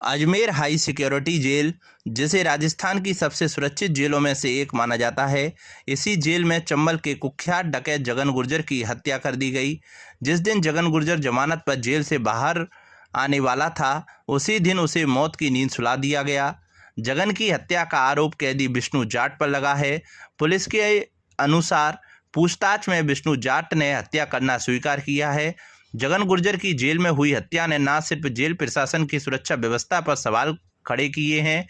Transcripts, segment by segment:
Ajmer high security jail, जिसे राजस्थान की सबसे सुरक्षित जेलों में से एक माना जाता है, इसी जेल में चंबल के कुख्यात डकैत जगन गुर्जर की हत्या कर दी गई। जिस दिन जगन गुर्जर जमानत पर जेल से बाहर आने वाला था, उसी दिन उसे मौत की नींद सुला दिया गया। जगन की हत्या का आरोप कैदी विष्णु जाट पर लगा है। पुलिस के अनुसार पूछताछ में विष्णु जाट ने हत्या करना स्वीकार किया है। जगन गुर्जर की जेल में हुई हत्या ने न सिर्फ जेल प्रशासन की सुरक्षा व्यवस्था पर सवाल खड़े किए हैं,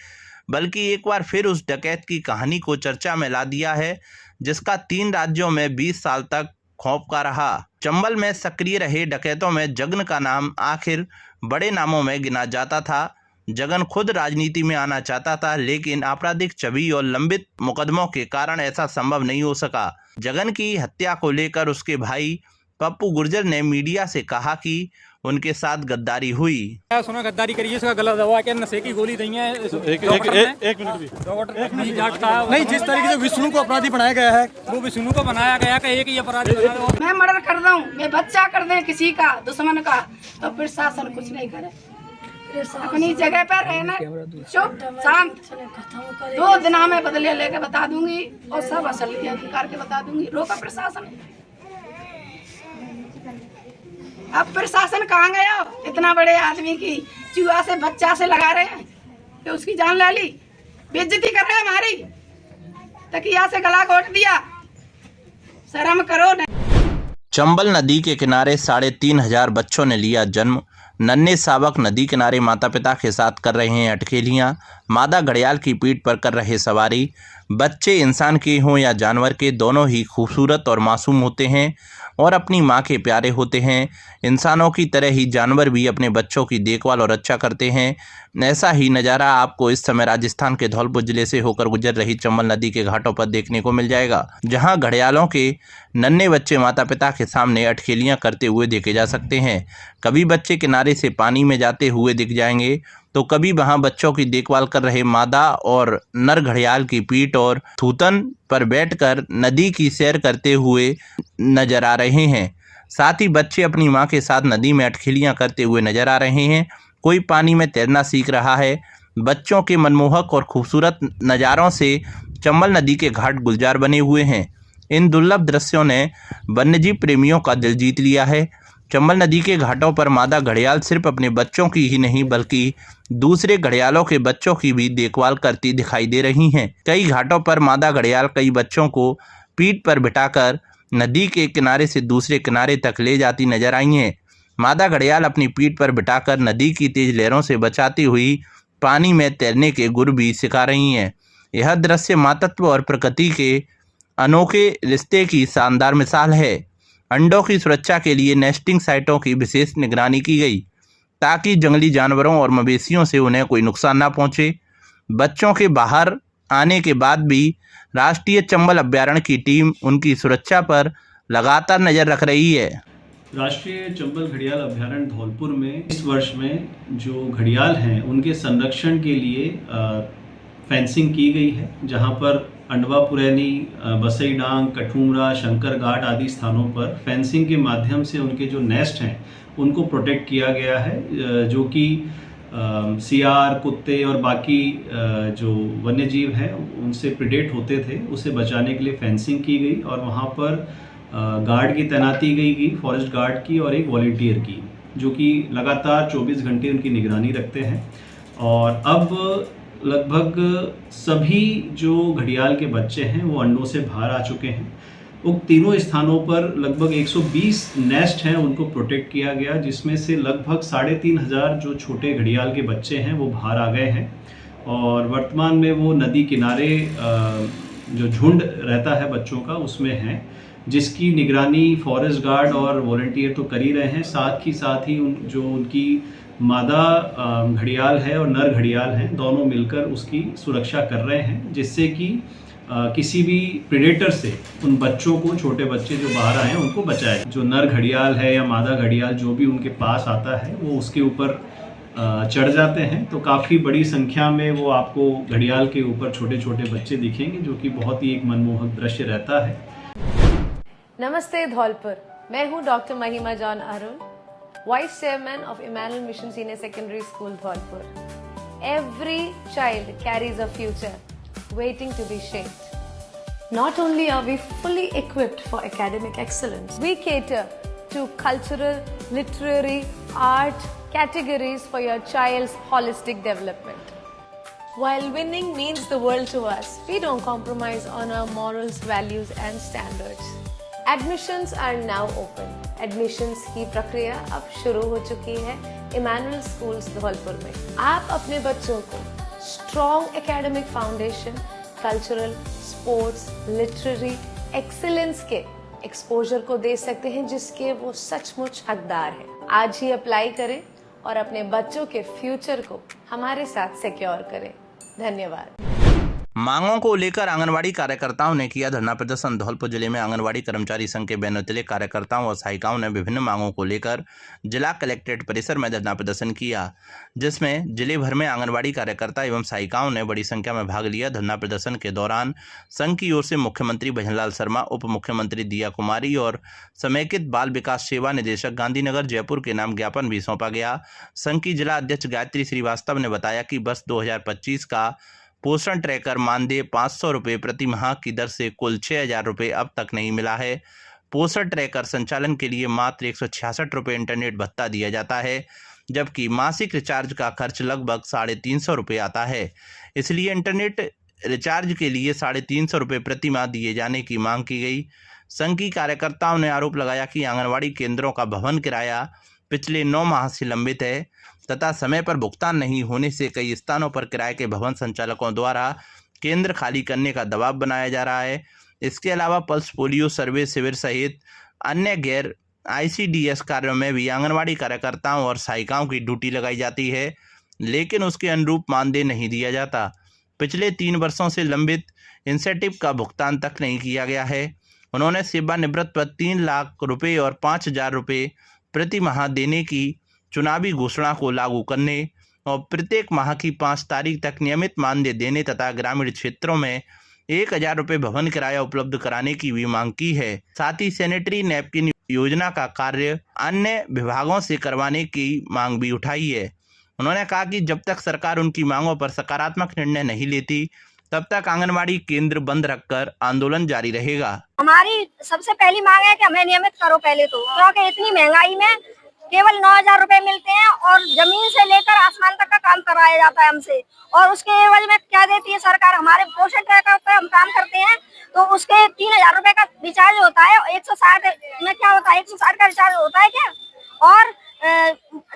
बल्कि एक बार फिर उस डकैत की कहानी को चर्चा में ला दिया है, जिसका 3 राज्यों में 20 साल तक खौफ का रहा। चंबल में सक्रिय रहे डकैतों में जगन का नाम आखिर बड़े नामों में गिना जाता था। जगन खुद राजनीति में आना चाहता था, लेकिन आपराधिक छवि और लंबित मुकदमों के कारण ऐसा संभव नहीं हो सका। जगन की हत्या को लेकर उसके भाई पप्पू गुर्जर ने मीडिया से कहा कि उनके साथ गद्दारी हुई। सुना गद्दारी करिए, इसका गला दबा के नशे की गोली दी है। एक मिनट भी नहीं, जिस तरीके से विष्णु को अपराधी बनाया गया है, वो विष्णु को बनाया गया कि एक ही अपराधी। मैं मर्डर कर दूं, मैं बच्चा कर दे किसी का दुश्मन का, तो प्रशासन कुछ नहीं करे। अपनी जगह पर रहना, चुप शांत। 2 दिन में बदले लेके बता दूंगी और सब असली अधिकार के बता दूंगी। रोका प्रशासन। अब प्रशासन कहाँ गया? इतना बड़े आदमी की चूहा से बच्चा से लगा रहे हैं कि उसकी जान ले ली, बेइज्जती कर रहे हैं हमारी। तकिया से गला घोट दिया, शर्म करो न। चंबल नदी के किनारे 3,500 बच्चों ने लिया जन्म। नन्हे सावक नदी किनारे माता पिता के साथ कर रहे हैं अटखेलियाँ। मादा घड़ियाल की पीठ पर कर रहे सवारी। बच्चे इंसान के हों या जानवर के, दोनों ही खूबसूरत और मासूम होते हैं और अपनी माँ के प्यारे होते हैं। इंसानों की तरह ही जानवर भी अपने बच्चों की देखभाल और रक्षा करते हैं। ऐसा ही नज़ारा आपको इस समय राजस्थान के धौलपुर जिले से होकर गुजर रही चंबल नदी के घाटों पर देखने को मिल जाएगा, जहां घड़ियालों के नन्हे बच्चे माता पिता के सामने अटखेलियां करते हुए देखे जा सकते हैं। कभी बच्चे किनारे से पानी में जाते हुए दिख जाएंगे, तो कभी वहां बच्चों की देखभाल कर रहे मादा और नर घड़ियाल की पीठ और थूतन पर बैठकर नदी की सैर करते हुए नजर आ रहे हैं। साथ ही बच्चे अपनी मां के साथ नदी में अटखेलियां करते हुए नजर आ रहे हैं। कोई पानी में तैरना सीख रहा है। बच्चों के मनमोहक और खूबसूरत नज़ारों से चंबल नदी के घाट गुलजार बने हुए हैं। इन दुर्लभ दृश्यों ने वन्यजीव प्रेमियों का दिल जीत लिया है। चंबल नदी के घाटों पर मादा घड़ियाल सिर्फ अपने बच्चों की ही नहीं, बल्कि दूसरे घड़ियालों के बच्चों की भी देखभाल करती दिखाई दे रही हैं। कई घाटों पर मादा घड़ियाल कई बच्चों को पीठ पर बिठाकर नदी के किनारे से दूसरे किनारे तक ले जाती नजर आई हैं। मादा घड़ियाल अपनी पीठ पर बिठाकर नदी की तेज लहरों से बचाती हुई पानी में तैरने के गुर भी सिखा रही हैं। यह दृश्य मातृत्व और प्रकृति के अनोखे रिश्ते की शानदार मिसाल है। अंडों की सुरक्षा के लिए नेस्टिंग साइटों की विशेष निगरानी की गई, ताकि जंगली जानवरों और मवेशियों से उन्हें कोई नुकसान ना पहुंचे। बच्चों के बाहर आने के बाद भी राष्ट्रीय चंबल अभ्यारण्य की टीम उनकी सुरक्षा पर लगातार नजर रख रही है। राष्ट्रीय चंबल घड़ियाल अभ्यारण्य धौलपुर में इस वर्ष में जो घड़ियाल हैं उनके संरक्षण के लिए फेंसिंग की गई है, जहां पर अंडवा पुरैनी, बसई डांग, कठूमरा, शंकर घाट आदि स्थानों पर फेंसिंग के माध्यम से उनके जो नेस्ट हैं उनको प्रोटेक्ट किया गया है, जो कि सियार, कुत्ते और बाकी जो वन्यजीव हैं उनसे प्रिडेट होते थे, उसे बचाने के लिए फेंसिंग की गई और वहाँ पर गार्ड की तैनाती गई, फॉरेस्ट गार्ड की और एक वॉलंटियर की, जो कि लगातार 24 घंटे उनकी निगरानी रखते हैं। और अब लगभग सभी जो घड़ियाल के बच्चे हैं वो अंडों से बाहर आ चुके हैं। उन तीनों स्थानों पर लगभग 120 नेस्ट हैं, उनको प्रोटेक्ट किया गया, जिसमें से लगभग 3,500 जो छोटे घड़ियाल के बच्चे हैं वो बाहर आ गए हैं। और वर्तमान में वो नदी किनारे जो झुंड रहता है बच्चों का उसमें हैं, जिसकी निगरानी फॉरेस्ट गार्ड और वॉलंटियर तो कर ही रहे हैं। साथ ही उनकी मादा घड़ियाल है और नर घड़ियाल हैं, दोनों मिलकर उसकी सुरक्षा कर रहे हैं, जिससे कि किसी भी प्रेडेटर से उन बच्चों को, छोटे बच्चे जो बाहर आए हैं उनको बचाए। जो नर घड़ियाल है या मादा घड़ियाल जो भी उनके पास आता है वो उसके ऊपर चढ़ जाते हैं। तो काफ़ी बड़ी संख्या में वो आपको घड़ियाल के ऊपर छोटे छोटे बच्चे दिखेंगे, जो कि बहुत ही एक मनमोहक दृश्य रहता है। नमस्ते धौलपुर, मैं हूँ doctor Mahima John Arun, vice chairman of Emmanuel mission senior secondary school Dholpur. Every child carries a future waiting to be shaped. Not only are we fully equipped for academic excellence, we cater to cultural, literary, art categories for your child's holistic development. While winning means the world to us, we don't compromise on our morals, values and standards. Admissions are now open. Admissions की प्रक्रिया अब शुरू हो चुकी है Emmanuel schools Dholpur में। आप अपने बच्चों को strong academic foundation, cultural, sports, literary excellence के एक्सपोजर को दे सकते हैं जिसके वो सचमुच हकदार हैं। आज ही अप्लाई करें और अपने बच्चों के फ्यूचर को हमारे साथ सिक्योर करें। धन्यवाद। मांगों को लेकर आंगनवाड़ी कार्यकर्ताओं ने किया धरना प्रदर्शन। धौलपुर जिले में आंगनवाड़ी कर्मचारी संघ के बैनर कार्यकर्ताओं और सहायिकाओं ने विभिन्न मांगों को लेकर जिला कलेक्ट्रेट परिसर में धरना प्रदर्शन किया, जिसमें जिले भर में आंगनवाड़ी कार्यकर्ता एवं सहायिकाओं ने बड़ी संख्या में भाग लिया। धरना प्रदर्शन के दौरान संघ की ओर से मुख्यमंत्री भजनलाल शर्मा, उप मुख्यमंत्री दिया कुमारी और समेकित बाल विकास सेवा निदेशक गांधीनगर जयपुर के नाम ज्ञापन भी सौंपा गया। संघ की जिला अध्यक्ष गायत्री श्रीवास्तव ने बताया कि वर्ष 2025 का पोषण ट्रैकर मानदेय 500 रुपये प्रति माह की दर से कुल 6000 रुपये अब तक नहीं मिला है। पोषण ट्रैकर संचालन के लिए मात्र 166 रुपये इंटरनेट भत्ता दिया जाता है, जबकि मासिक रिचार्ज का खर्च लगभग 350 रुपये आता है। इसलिए इंटरनेट रिचार्ज के लिए 350 रुपये प्रति माह दिए जाने की मांग की गई। संघ की कार्यकर्ताओं ने आरोप लगाया कि आंगनवाड़ी केंद्रों का भवन किराया पिछले 9 माह से लंबित है तथा समय पर भुगतान नहीं होने से कई स्थानों पर किराए के भवन संचालकों द्वारा केंद्र खाली करने का दबाव बनाया जा रहा है। इसके अलावा पल्स पोलियो सर्वे शिविर सहित अन्य गैर ICDS कार्यों में भी आंगनवाड़ी कार्यकर्ताओं और सहायिकाओं की ड्यूटी लगाई जाती है, लेकिन उसके अनुरूप मानदेय नहीं दिया जाता। पिछले 3 वर्षों से लंबित इंसेंटिव का भुगतान तक नहीं किया गया है। उन्होंने सेवानिवृत्त पर 3 लाख रुपये और 5000 रुपये प्रति माह देने की चुनावी घोषणा को लागू करने और प्रत्येक माह की 5 तारीख तक नियमित मानदेय देने तथा ग्रामीण क्षेत्रों में 1000 रुपये भवन किराया उपलब्ध कराने की भी मांग की है। साथ ही सैनिटरी नैपकिन योजना का कार्य अन्य विभागों से करवाने की मांग भी उठाई है। उन्होंने कहा कि जब तक सरकार उनकी मांगों पर सकारात्मक निर्णय नहीं लेती, तब तक आंगनवाड़ी केंद्र बंद रखकर आंदोलन जारी रहेगा। हमारी सबसे पहली मांग है कि हमें नियमित करो पहले तो, क्योंकि इतनी महंगाई में केवल 9000 रुपए मिलते हैं और जमीन से लेकर आसमान तक का काम कराया जाता है हमसे, और उसके एवज में क्या देती है सरकार? हमारे पोषण ट्रैकर पे हम काम करते हैं तो उसके 3000 रुपए का रिचार्ज होता है। 160 में क्या होता है, 160 का रिचार्ज होता है क्या? और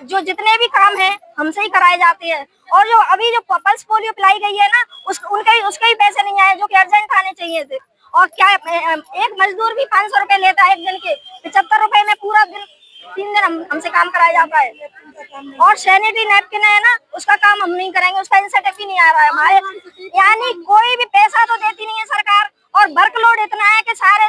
जो जितने भी काम है हमसे ही कराए जाते हैं। और जो अभी जो पल्स पोलियो पिलाई गई है ना, उसके ही पैसे नहीं आए जो कि अर्जेंट आने चाहिए थे। और क्या एक मजदूर भी 500 रुपए लेता है एक दिन के, 75 रुपए में पूरा दिन 3 दिन हमसे काम कराया जाता है। और सैनिटरी नैपकिन है ना, उसका काम हम नहीं करेंगे, उसका इंसेंटिव भी नहीं आ रहा है हमारे, यानी कोई भी पैसा तो देती नहीं है सरकार। और वर्कलोड इतना है कि सारे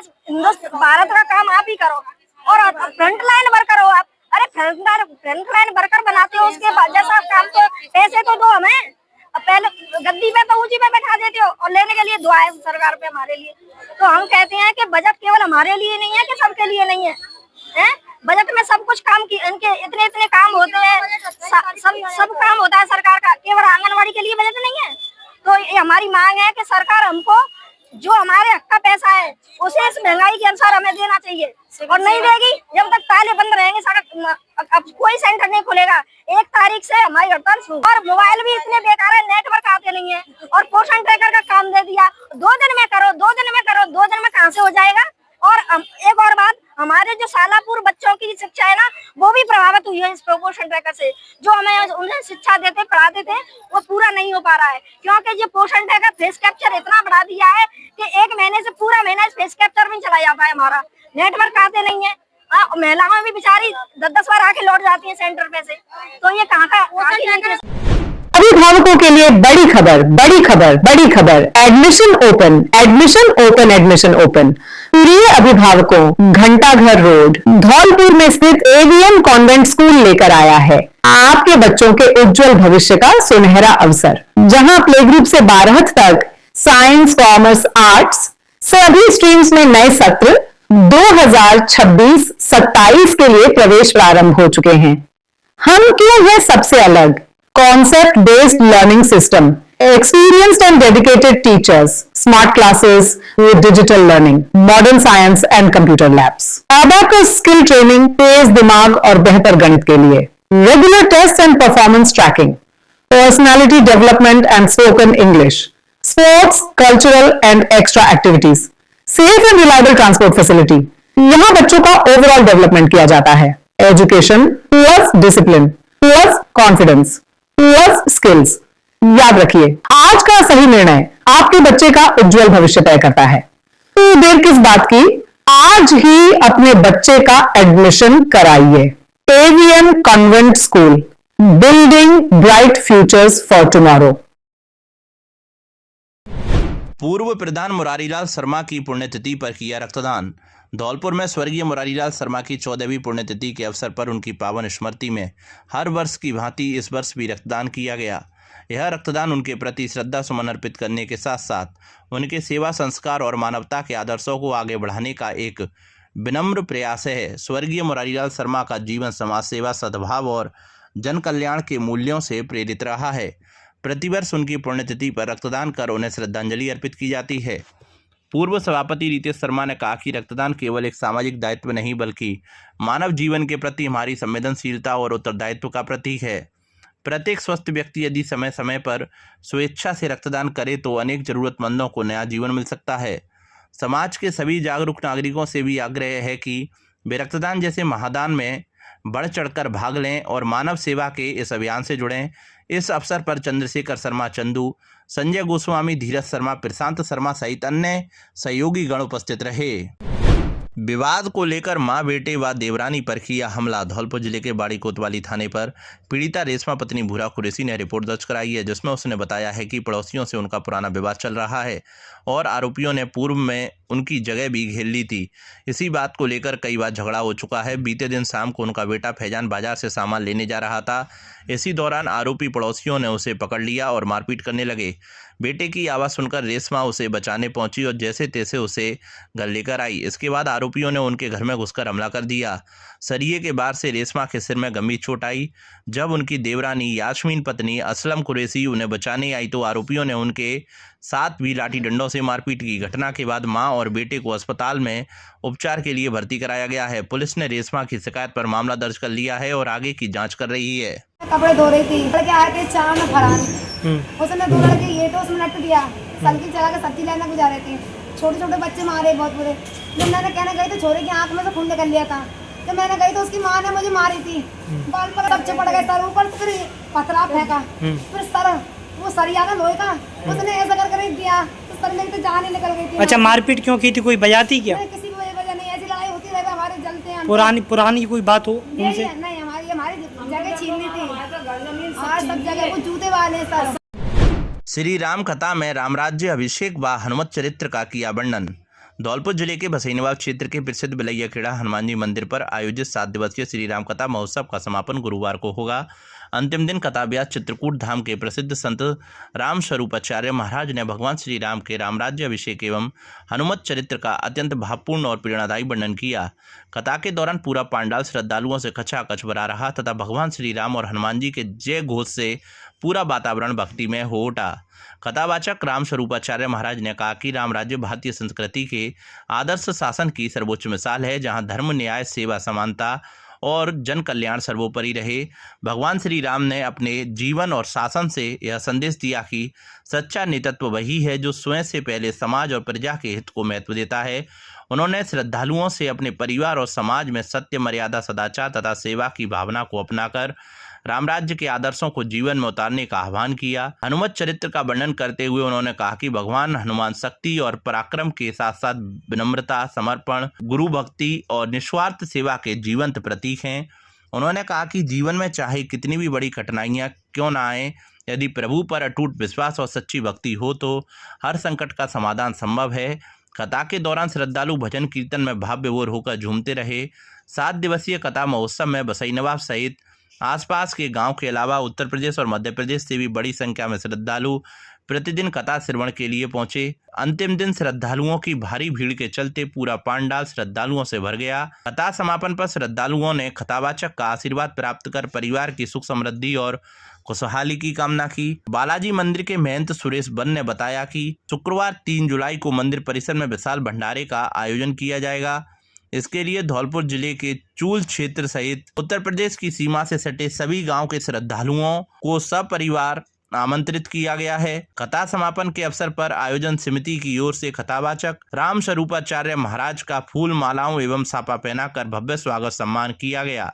भारत का काम आप ही करो और फ्रंट लाइन वर्कर हो आप। अरे फ्रंट लाइन वर्कर बनाते हो, उसके बाद जैसा काम तो पैसे तो दो हमें। पहले गद्दी पे तो ऊंची पे बैठा देते हो और लेने के लिए दुआ है सरकार पे हमारे लिए। तो हम कहते हैं कि बजट केवल हमारे लिए नहीं है कि सबके लिए नहीं है, हैं? बजट में सब कुछ काम की इनके इतने काम होते हैं, सब काम होता है सरकार का, केवल आंगनवाड़ी के लिए बजट नहीं है। तो ये हमारी मांग है कि सरकार हमको जो हमारे हक का पैसा है उसे इस महंगाई के अनुसार हमें देना चाहिए, और नहीं देगी जब तक ताले बंद रहेंगे अब कोई सेंटर नहीं खुलेगा। 1 तारीख से हमारी हड़ताल शुरू। और मोबाइल भी इतने बेकार है, नेटवर्क आते नहीं है। और पोषण ट्रैकर का काम दे दिया, 2 दिन में करो, 2 दिन में करो, 2 दिन में कहाँ से हो जाएगा? और एक और बात, हमारे जो शालापुर बच्चों की शिक्षा है ना, वो भी प्रभावित हुई है इस पोषण ट्रैकर से। जो हमें उन्हें शिक्षा देते पढ़ाते थे वो पूरा नहीं हो पा रहा है, क्योंकि ये पोषण ट्रैकर फेस कैप्चर इतना बढ़ा दिया है कि 1 महीने से पूरा महीना इस फेस कैप्चर में चला जाता है हमारा। नेटवर्क आते नहीं है, महिलाओं भी बेचारी 10-10 बार आके लौट जाती है सेंटर पे से। तो ये कहाँ का अभिभावकों के लिए बड़ी खबर, बड़ी खबर, बड़ी खबर। Admission open, admission open, admission open. प्रिय अभिभावकों, घंटाघर रोड धौलपुर में स्थित AVM कॉन्वेंट स्कूल लेकर आया है आपके बच्चों के उज्जवल भविष्य का सुनहरा अवसर, जहां प्ले ग्रुप से 12th तक साइंस, कॉमर्स, आर्ट्स सभी स्ट्रीम्स में नए सत्र 2026-27 के लिए प्रवेश प्रारंभ हो चुके हैं। हम क्यों हैं सबसे अलग? concept based learning system, experienced and dedicated teachers, smart classes with digital learning, modern science and computer labs. Abacus skill training तेज दिमाग और बेहतर गणित के लिए, regular tests and performance tracking, personality development and spoken English, sports, cultural and extra activities, safe and reliable transport facility. यहाँ बच्चों का overall development किया जाता है. Education plus discipline plus confidence plus skills. याद रखिए, आज का सही निर्णय आपके बच्चे का उज्जवल भविष्य तय करता है. तो देर किस बात की, आज ही अपने बच्चे का एडमिशन कराइए. AVM convent school, building bright futures for tomorrow. पूर्व प्रधान मुरारीलाल शर्मा की पुण्यतिथि पर किया रक्तदान. धौलपुर में स्वर्गीय मुरारीलाल शर्मा की 14वीं पुण्यतिथि के अवसर पर उनकी पावन स्मृति में हर वर्ष की भांति इस वर्ष भी रक्तदान किया गया. यह रक्तदान उनके प्रति श्रद्धा सुमन अर्पित करने के साथ साथ उनके सेवा संस्कार और मानवता के आदर्शों को आगे बढ़ाने का एक विनम्र प्रयास है. स्वर्गीय मुरारीलाल शर्मा का जीवन समाज सेवा, सद्भाव और जन कल्याण के मूल्यों से प्रेरित रहा है. प्रतिवर्ष उनकी पुण्यतिथि पर रक्तदान कर उन्हें श्रद्धांजलि अर्पित की जाती है. पूर्व सभापति रितेश शर्मा ने कहा कि रक्तदान केवल एक सामाजिक दायित्व नहीं बल्कि मानव जीवन के प्रति हमारी संवेदनशीलता और उत्तरदायित्व का प्रतीक है. प्रत्येक स्वस्थ व्यक्ति यदि समय समय पर स्वेच्छा से रक्तदान करे तो अनेक जरूरतमंदों को नया जीवन मिल सकता है. समाज के सभी जागरूक नागरिकों से भी आग्रह है कि वे रक्तदान जैसे महादान में बढ़ चढ़कर भाग लें और मानव सेवा के इस अभियान से जुड़ें. इस अवसर पर चंद्रशेखर शर्मा चंदू, संजय गोस्वामी, धीरज शर्मा, प्रशांत शर्मा सहित अन्य सहयोगी गण उपस्थित रहे. विवाद को लेकर मां, बेटे व देवरानी पर किया हमला. धौलपुर जिले के बाड़ी कोतवाली थाने पर पीड़िता रेशमा पत्नी भूरा कुरैशी ने रिपोर्ट दर्ज कराई है, जिसमें उसने बताया है कि पड़ोसियों से उनका पुराना विवाद चल रहा है और आरोपियों ने पूर्व में उनकी जगह भी घेर ली थी. इसी बात को लेकर कई बार झगड़ा हो चुका है. बीते दिन शाम को उनका बेटा फैजान बाजार से सामान लेने जा रहा था. इसी दौरान आरोपी पड़ोसियों ने उसे पकड़ लिया और मारपीट करने लगे. बेटे की आवाज़ सुनकर रेशमा उसे बचाने पहुंची और जैसे तैसे उसे घर लेकर आई. इसके बाद आरोपियों ने उनके घर में घुसकर हमला कर दिया. सरिये के बार से रेशमा के सिर में गंभीर चोट आई. जब उनकी देवरानी यास्मीन पत्नी असलम कुरैशी उन्हें बचाने आई तो आरोपियों ने उनके साथ भी लाठी डंडों से मारपीट की. घटना के बाद मां और बेटे को अस्पताल में उपचार के लिए भर्ती कराया गया है. पुलिस ने रेशमा की शिकायत पर मामला दर्ज कर लिया है और आगे की जांच कर रही है. कपड़े धो रही थी, लड़के आए थे चार में फरान, उसने दो लड़के ये तो उसने नट दिया, सलकी चला के सब्जी लेना गुजारे थे. छोटे छोटे बच्चे मारे बहुत बुरे. जब मैंने कहने गई तो छोरे की आंख में से खून निकल लिया था. तो मैंने गई तो उसकी माँ ने मुझे मारी थी. बाल पर बच्चे पड़ गए, सर ऊपर, फिर पथरा फेंका, फिर सर वो सरिया का लोहे का उसने ऐसा कर दिया तो सर मेरी तो जान ही निकल गई थी. अच्छा, मारपीट क्यों की थी? कोई वजह थी क्या? किसी की वजह नहीं, ऐसी लड़ाई होती रहती हमारे जलते हैं. पुरानी कोई बात हो उनसे? नहीं, हमारी जगह छीन ली थी. आज सब जगह वो जूते वाले सर. श्री राम कथा में रामराज्य अभिषेक व हनुमत चरित्र का किया वर्णन. धौलपुर जिले के भसैनवा क्षेत्र के प्रसिद्ध बिलैया खेड़ा हनुमान जी मंदिर पर आयोजित 7 दिवसीय श्री राम कथा महोत्सव का समापन गुरुवार को होगा. अंतिम दिन कथा व्यास चित्रकूट धाम के प्रसिद्ध संत राम स्वरूपाचार्य महाराज ने भगवान श्री राम के रामराज्य अभिषेक एवं हनुमत चरित्र का अत्यंत भावपूर्ण और प्रेरणादायी वर्णन किया. कथा के दौरान पूरा पांडाल श्रद्धालुओं से खचाखच भरा रहा तथा भगवान श्री राम और हनुमान जी के जय घोष से पूरा वातावरण भक्तिमय हो उठा. कथावाचक राम स्वरूपाचार्य महाराज ने कहा कि राम राज्य भारतीय संस्कृति के आदर्श शासन की सर्वोच्च मिसाल है, जहां धर्म, न्याय, सेवा, समानता और जन कल्याण सर्वोपरि रहे. भगवान श्री राम ने अपने जीवन और शासन से यह संदेश दिया कि सच्चा नेतृत्व वही है जो स्वयं से पहले समाज और प्रजा के हित को महत्व देता है. उन्होंने श्रद्धालुओं से अपने परिवार और समाज में सत्य, मर्यादा, सदाचार तथा सेवा की भावना को अपनाकर रामराज्य के आदर्शों को जीवन में उतारने का आह्वान किया. हनुमत चरित्र का वर्णन करते हुए उन्होंने कहा कि भगवान हनुमान शक्ति और पराक्रम के साथ साथ विनम्रता, समर्पण, गुरु भक्ति और निस्वार्थ सेवा के जीवंत प्रतीक हैं. उन्होंने कहा कि जीवन में चाहे कितनी भी बड़ी कठिनाइयां क्यों ना आए, यदि प्रभु पर अटूट विश्वास और सच्ची भक्ति हो तो हर संकट का समाधान संभव है. कथा के दौरान श्रद्धालु भजन कीर्तन में भाव विभोर होकर झूमते रहे. 7 दिवसीय कथा महोत्सव में बसैनवा सहित आसपास के गांव के अलावा उत्तर प्रदेश और मध्य प्रदेश से भी बड़ी संख्या में श्रद्धालु प्रतिदिन कथा श्रवण के लिए पहुंचे। अंतिम दिन श्रद्धालुओं की भारी भीड़ के चलते पूरा पांडाल श्रद्धालुओं से भर गया। कथा समापन पर श्रद्धालुओं ने कथावाचक का आशीर्वाद प्राप्त कर परिवार की सुख समृद्धि और खुशहाली की कामना की। बालाजी मंदिर के महंत सुरेश बन ने बताया कि शुक्रवार 3 जुलाई को मंदिर परिसर में विशाल भंडारे का आयोजन किया जाएगा। इसके लिए धौलपुर जिले के चूल क्षेत्र सहित उत्तर प्रदेश की सीमा से सटे सभी गांव के श्रद्धालुओं को सपरिवार आमंत्रित किया गया है। कथा समापन के अवसर पर आयोजन समिति की ओर से कथावाचक राम स्वरूपाचार्य महाराज का फूल मालाओं एवं साफा पहनाकर भव्य स्वागत सम्मान किया गया।